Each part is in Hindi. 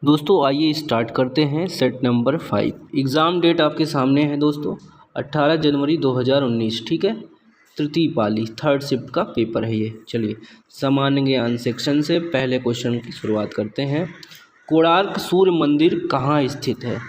दोस्तों आइए स्टार्ट करते हैं सेट नंबर 5। एग्ज़ाम डेट आपके सामने है दोस्तों 18 जनवरी 2019। ठीक है, तृतीय पाली थर्ड शिफ्ट का पेपर है ये। चलिए सामान्य ज्ञान सेक्शन से पहले क्वेश्चन की शुरुआत करते हैं। कोणार्क सूर्य मंदिर कहाँ स्थित है?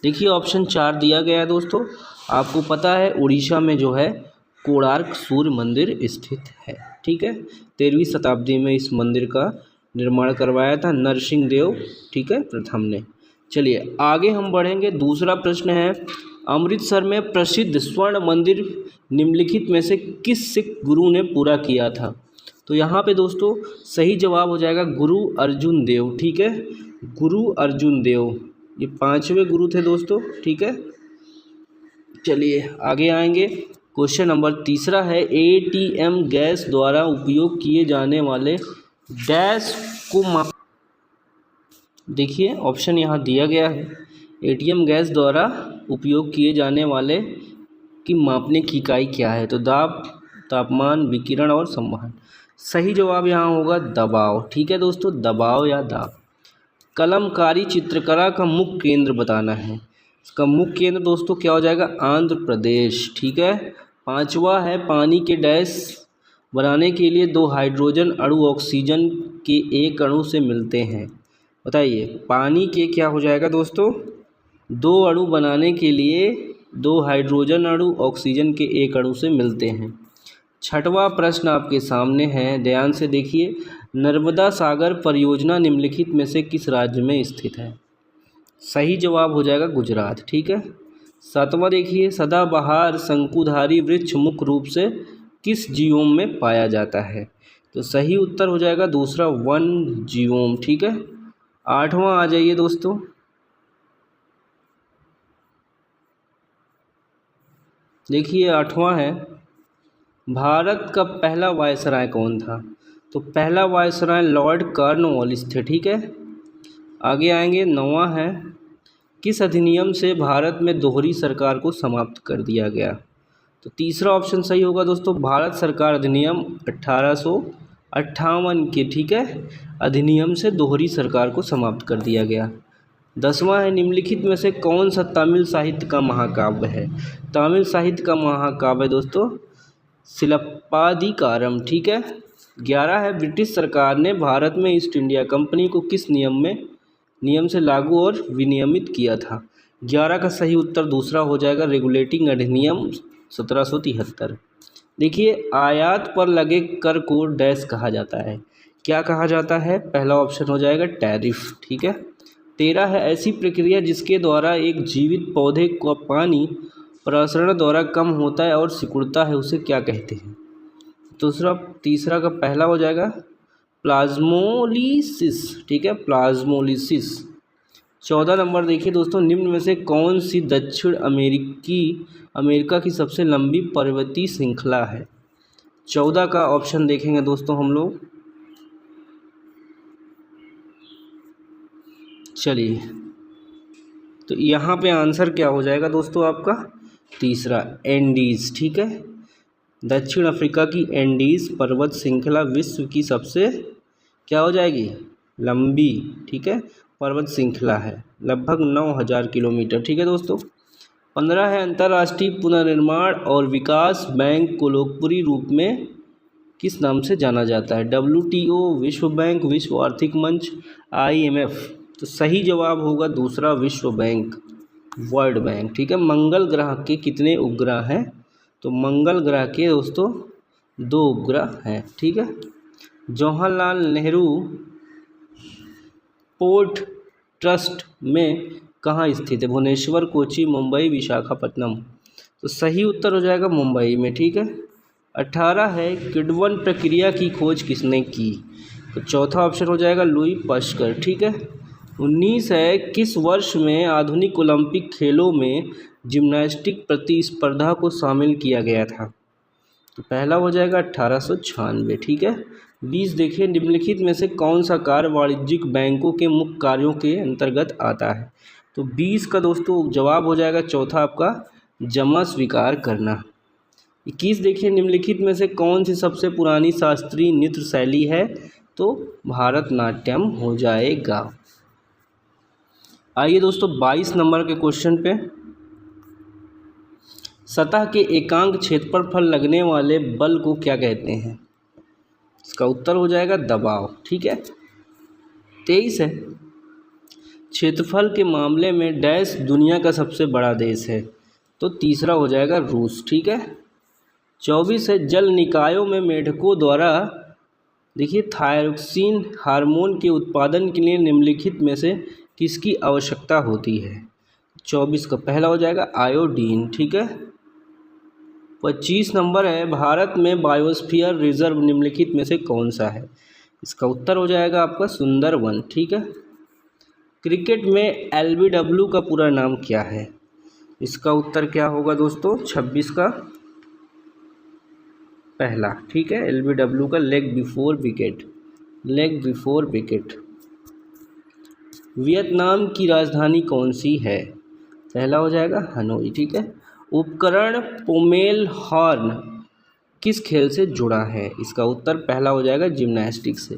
देखिए ऑप्शन 4 दिया गया है दोस्तों। आपको पता है उड़ीसा में जो है कोणार्क सूर्य मंदिर स्थित है। ठीक है, 13वीं शताब्दी में इस मंदिर का निर्माण करवाया था नरसिंह देव, ठीक है, प्रथम ने। चलिए आगे हम बढ़ेंगे। दूसरा प्रश्न है, अमृतसर में प्रसिद्ध स्वर्ण मंदिर निम्नलिखित में से किस सिख गुरु ने पूरा किया था? तो यहाँ पे दोस्तों सही जवाब हो जाएगा गुरु अर्जुन देव। ठीक है, गुरु अर्जुन देव ये 5वें गुरु थे दोस्तों। ठीक है, चलिए आगे आएंगे। क्वेश्चन नंबर तीसरा है, एटीएम गैस द्वारा उपयोग किए जाने वाले डैश को माप। देखिए ऑप्शन यहाँ दिया गया है, एटीएम गैस द्वारा उपयोग किए जाने वाले की मापने की इकाई क्या है? तो दाब, तापमान, विकिरण और संवहन। सही जवाब यहाँ होगा दबाव। ठीक है दोस्तों, दबाव या दाब। कलमकारी चित्रकला का मुख्य केंद्र बताना है। इसका मुख्य केंद्र दोस्तों क्या हो जाएगा? आंध्र प्रदेश। ठीक है, 5वां है, पानी के डैश बनाने के लिए 2 हाइड्रोजन अणु ऑक्सीजन के एक अणु से मिलते हैं। बताइए पानी के क्या हो जाएगा दोस्तों? 2 अणु बनाने के लिए 2 हाइड्रोजन अणु ऑक्सीजन के एक अणु से मिलते हैं। 6वां प्रश्न आपके सामने है, ध्यान से देखिए। नर्मदा सागर परियोजना निम्नलिखित में से किस राज्य में स्थित है? सही जवाब हो जाएगा गुजरात। ठीक है, 7वां देखिए, सदाबहार शंकुधारी वृक्ष मुख्य रूप से किस जीवोम में पाया जाता है? तो सही उत्तर हो जाएगा दूसरा, वन जीवोम। ठीक है, 8वां आ जाइए दोस्तों। देखिए 8वां है, भारत का पहला वायसराय कौन था? तो पहला वायसराय लॉर्ड कॉर्नवालिस थे। ठीक है, आगे आएंगे। 9वां है, किस अधिनियम से भारत में दोहरी सरकार को समाप्त कर दिया गया? तो तीसरा ऑप्शन सही होगा दोस्तों, भारत सरकार अधिनियम 1858 के, ठीक है, अधिनियम से दोहरी सरकार को समाप्त कर दिया गया। 10वां है, निम्नलिखित में से कौन सा तमिल साहित्य का महाकाव्य है? तमिल साहित्य का महाकाव्य है दोस्तों सिलप्पादिकारम। ठीक है, 11 है, ब्रिटिश सरकार ने भारत में ईस्ट इंडिया कंपनी को किस नियम से लागू और विनियमित किया था? 11 का सही उत्तर दूसरा हो जाएगा, रेगुलेटिंग अधिनियम 1773। देखिए आयात पर लगे कर को डैश कहा जाता है? क्या कहा जाता है? पहला ऑप्शन हो जाएगा टैरिफ। ठीक है, 13 है, ऐसी प्रक्रिया जिसके द्वारा एक जीवित पौधे का पानी प्रसरण द्वारा कम होता है और सिकुड़ता है उसे क्या कहते हैं? तीसरा का पहला हो जाएगा प्लाज्मोलिसिस। ठीक है, प्लाज्मोलिसिस। 14 नंबर देखिए दोस्तों, निम्न में से कौन सी दक्षिण अमेरिका की सबसे लंबी पर्वतीय श्रृंखला है? 14 का ऑप्शन देखेंगे दोस्तों हम लोग। चलिए तो यहाँ पे आंसर क्या हो जाएगा दोस्तों आपका? तीसरा, एंडीज। ठीक है, दक्षिण अफ्रीका की एंडीज पर्वत श्रृंखला विश्व की सबसे क्या हो जाएगी? लंबी, ठीक है, पर्वत श्रृंखला है, लगभग 9000 किलोमीटर। ठीक है दोस्तों। 15 है, अंतर्राष्ट्रीय पुनर्निर्माण और विकास बैंक को लोकप्रिय रूप में किस नाम से जाना जाता है? WTO, विश्व बैंक, विश्व आर्थिक मंच, IMF। तो सही जवाब होगा दूसरा, विश्व बैंक, वर्ल्ड बैंक। ठीक है, मंगल ग्रह के कितने उपग्रह हैं? तो मंगल ग्रह के दोस्तों 2 उपग्रह हैं। ठीक है, जवाहरलाल नेहरू पोर्ट ट्रस्ट में कहाँ स्थित है? भुवनेश्वर, कोची, मुंबई, विशाखापट्टनम। तो सही उत्तर हो जाएगा मुंबई में। ठीक है, 18 है, किण्वन प्रक्रिया की खोज किसने की? तो चौथा ऑप्शन हो जाएगा लुई पास्चर। ठीक है, 19 है, किस वर्ष में आधुनिक ओलंपिक खेलों में जिम्नास्टिक प्रतिस्पर्धा को शामिल किया गया था? तो पहला हो जाएगा 1896। ठीक है, 20 देखिए, निम्नलिखित में से कौन सा कार्य वाणिज्यिक बैंकों के मुख्य कार्यों के अंतर्गत आता है? तो 20 का दोस्तों जवाब हो जाएगा चौथा आपका, जमा स्वीकार करना। 21 देखिए, निम्नलिखित में से कौन सी सबसे पुरानी शास्त्रीय नृत्य शैली है? तो भारतनाट्यम हो जाएगा। आइए दोस्तों 22 नंबर के क्वेश्चन पे, सतह के एकांक क्षेत्रफल लगने वाले बल को क्या कहते हैं? इसका उत्तर हो जाएगा दबाव। ठीक है। 23 है, क्षेत्रफल के मामले में डैश दुनिया का सबसे बड़ा देश है? तो तीसरा हो जाएगा रूस। ठीक है। 24 है, जल निकायों में मेढकों द्वारा देखिए थायरोक्सिन हार्मोन के उत्पादन के लिए निम्नलिखित में से किसकी आवश्यकता होती है? 24 का पहला हो जाएगा आयोडीन। ठीक है। 25 नंबर है, भारत में बायोस्फीयर रिजर्व निम्नलिखित में से कौन सा है? इसका उत्तर हो जाएगा आपका सुंदरवन। ठीक है। क्रिकेट में एलबीडब्ल्यू का पूरा नाम क्या है? इसका उत्तर क्या होगा दोस्तों? 26 का पहला। ठीक है। एलबीडब्ल्यू का leg before wicket, leg before wicket. Vietnam की राजधानी कौन सी है? पहला हो जाएगा हनोई। ठीक है। उपकरण पोमेल हॉर्न किस खेल से जुड़ा है? इसका उत्तर पहला हो जाएगा जिम्नास्टिक से।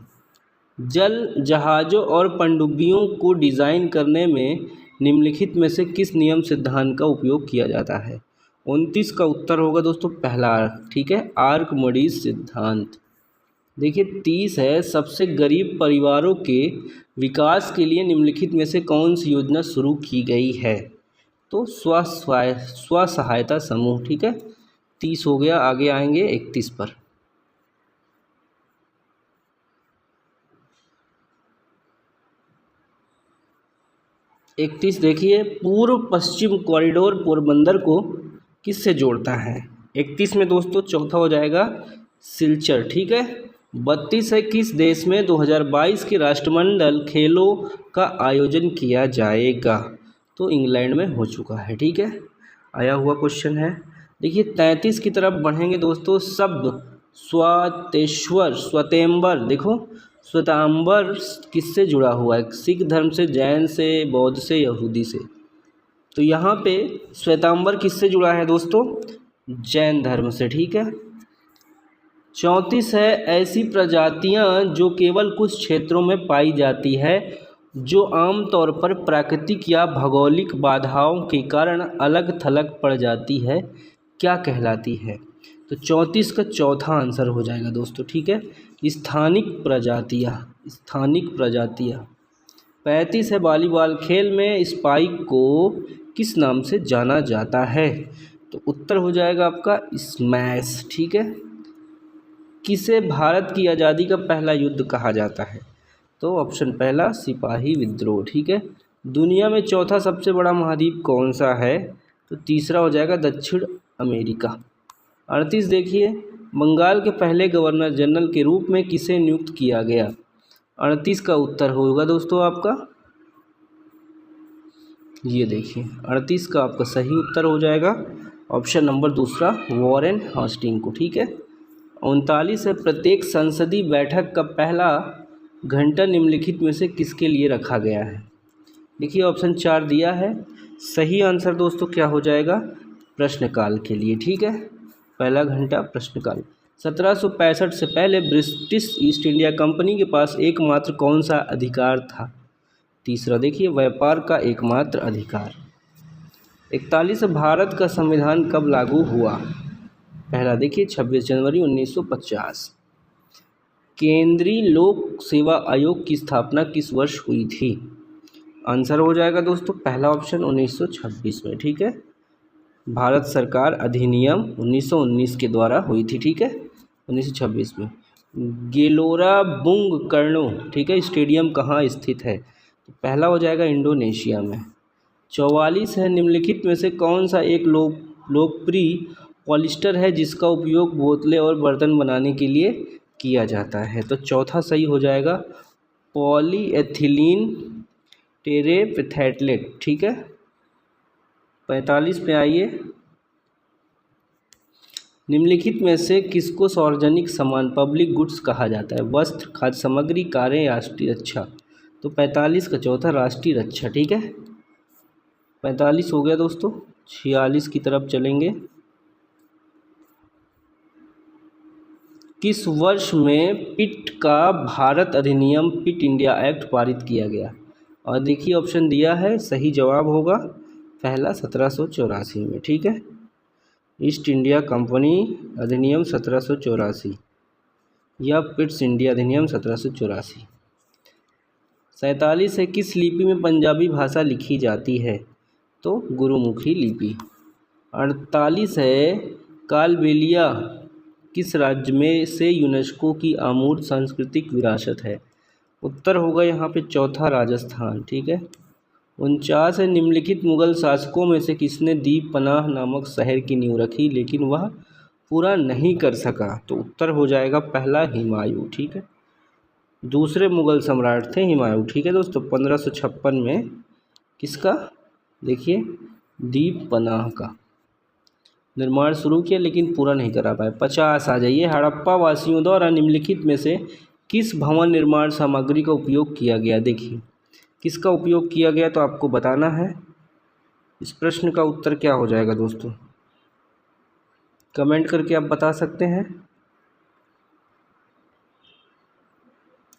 जल जहाज़ों और पनडुब्बियों को डिज़ाइन करने में निम्नलिखित में से किस नियम सिद्धांत का उपयोग किया जाता है? 29 का उत्तर होगा दोस्तों पहला। ठीक है, आर्कमिडीज सिद्धांत। देखिए 30 है, सबसे गरीब परिवारों के विकास के लिए निम्नलिखित में से कौन सी योजना शुरू की गई है? तो स्व सहायता समूह। ठीक है। 30 हो गया। आगे आएंगे 31 पर। इकतीस देखिए, पूर्व पश्चिम कॉरिडोर पोरबंदर को किससे जोड़ता है? 31 में दोस्तों चौथा हो जाएगा सिलचर। ठीक है। 32 है, किस देश में 2022 के राष्ट्रमंडल खेलों का आयोजन किया जाएगा? तो इंग्लैंड में हो चुका है। ठीक है, आया हुआ क्वेश्चन है। देखिए 33 की तरफ बढ़ेंगे दोस्तों। शब्द स्वातेश्वर स्वयंवर, देखो श्वेतांबर किससे जुड़ा हुआ है? सिख धर्म से, जैन से, बौद्ध से, यहूदी से? तो यहाँ पे श्वेतांबर किससे जुड़ा है दोस्तों? जैन धर्म से। ठीक है। 34 है, ऐसी प्रजातियाँ जो केवल कुछ क्षेत्रों में पाई जाती है, जो आमतौर पर प्राकृतिक या भौगोलिक बाधाओं के कारण अलग थलग पड़ जाती है, क्या कहलाती है? तो 34 का चौथा आंसर हो जाएगा दोस्तों। ठीक है, स्थानिक प्रजातियाँ, स्थानिक प्रजातियाँ। 35 है, वॉलीबॉल खेल में स्पाइक को किस नाम से जाना जाता है? तो उत्तर हो जाएगा आपका स्मैश। ठीक है। किसे भारत की आज़ादी का पहला युद्ध कहा जाता है? तो ऑप्शन पहला सिपाही विद्रोह। ठीक है। दुनिया में चौथा सबसे बड़ा महाद्वीप कौन सा है? तो तीसरा हो जाएगा दक्षिण अमेरिका। 38 देखिए, बंगाल के पहले गवर्नर जनरल के रूप में किसे नियुक्त किया गया? 38 का उत्तर होगा दोस्तों आपका, ये देखिए 38 का आपका सही उत्तर हो जाएगा ऑप्शन नंबर दूसरा, वॉरेन हास्टिंग को। ठीक है। 39 है, प्रत्येक संसदीय बैठक का पहला घंटा निम्नलिखित में से किसके लिए रखा गया है? देखिए ऑप्शन 4 दिया है। सही आंसर दोस्तों क्या हो जाएगा? प्रश्नकाल के लिए। ठीक है, पहला घंटा प्रश्नकाल। 1765 से पहले ब्रिटिश ईस्ट इंडिया कंपनी के पास एकमात्र कौन सा अधिकार था? तीसरा देखिए व्यापार का एकमात्र अधिकार। 41 भारत का संविधान कब लागू हुआ? पहला देखिए 26 जनवरी 1950। केंद्रीय लोक सेवा आयोग की स्थापना किस वर्ष हुई थी? आंसर हो जाएगा दोस्तों पहला ऑप्शन 1926 में। ठीक है। भारत सरकार अधिनियम 1919 के द्वारा हुई थी। ठीक है, 1926 में। गेलोरा बुंग कर्णो, ठीक है, स्टेडियम कहाँ स्थित है? तो पहला हो जाएगा इंडोनेशिया में। 44 है, निम्नलिखित में से कौन सा एक लोकप्रिय पॉलिस्टर है जिसका उपयोग बोतलें और बर्तन बनाने के लिए किया जाता है? तो चौथा सही हो जाएगा पॉलीएथिलीन टेरेपथैलेट। ठीक है। 45 पे आइए, निम्नलिखित में से किसको सार्वजनिक सामान पब्लिक गुड्स कहा जाता है? वस्त्र, खाद्य सामग्री, कारें, राष्ट्रीय रक्षा? तो 45 का चौथा राष्ट्रीय रक्षा। ठीक है, 45 हो गया दोस्तों। 46 की तरफ चलेंगे। किस वर्ष में पिट का भारत अधिनियम पिट इंडिया एक्ट पारित किया गया? और देखिए ऑप्शन दिया है, सही जवाब होगा पहला 1784 में। ठीक है, ईस्ट इंडिया कंपनी अधिनियम 1784 या पिट्स इंडिया अधिनियम 1784। 47 है, किस लिपि में पंजाबी भाषा लिखी जाती है? तो गुरुमुखी लिपि। 48 है, कालबेलिया किस राज्य में से यूनेस्को की अमूर्त सांस्कृतिक विरासत है? उत्तर होगा यहाँ पे चौथा राजस्थान। ठीक है। 49 है, निम्नलिखित मुगल शासकों में से किसने दीप पनाह नामक शहर की नींव रखी लेकिन वह पूरा नहीं कर सका? तो उत्तर हो जाएगा पहला हुमायूं। ठीक है, दूसरे मुगल सम्राट थे हुमायूं। ठीक है दोस्तों, 1556 में किसका, देखिए दीप पनाह का निर्माण शुरू किया लेकिन पूरा नहीं करा पाए। 50 आ जाइए, हड़प्पा वासियों द्वारा निम्नलिखित में से किस भवन निर्माण सामग्री का उपयोग किया गया? देखिए किसका उपयोग किया गया तो आपको बताना है। इस प्रश्न का उत्तर क्या हो जाएगा दोस्तों, कमेंट करके आप बता सकते हैं।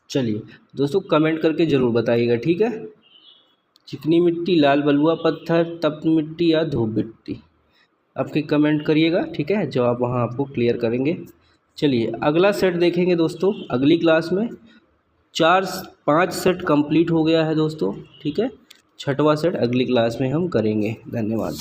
चलिए दोस्तों, कमेंट करके ज़रूर बताइएगा। ठीक है, चिकनी मिट्टी, लाल बलुआ पत्थर, तप्त मिट्टी या धूप मिट्टी, आपके कमेंट करिएगा। ठीक है, जवाब वहाँ आपको क्लियर करेंगे। चलिए अगला सेट देखेंगे दोस्तों अगली क्लास में। 5 सेट कंप्लीट हो गया है दोस्तों। ठीक है, 6वां सेट अगली क्लास में हम करेंगे। धन्यवाद।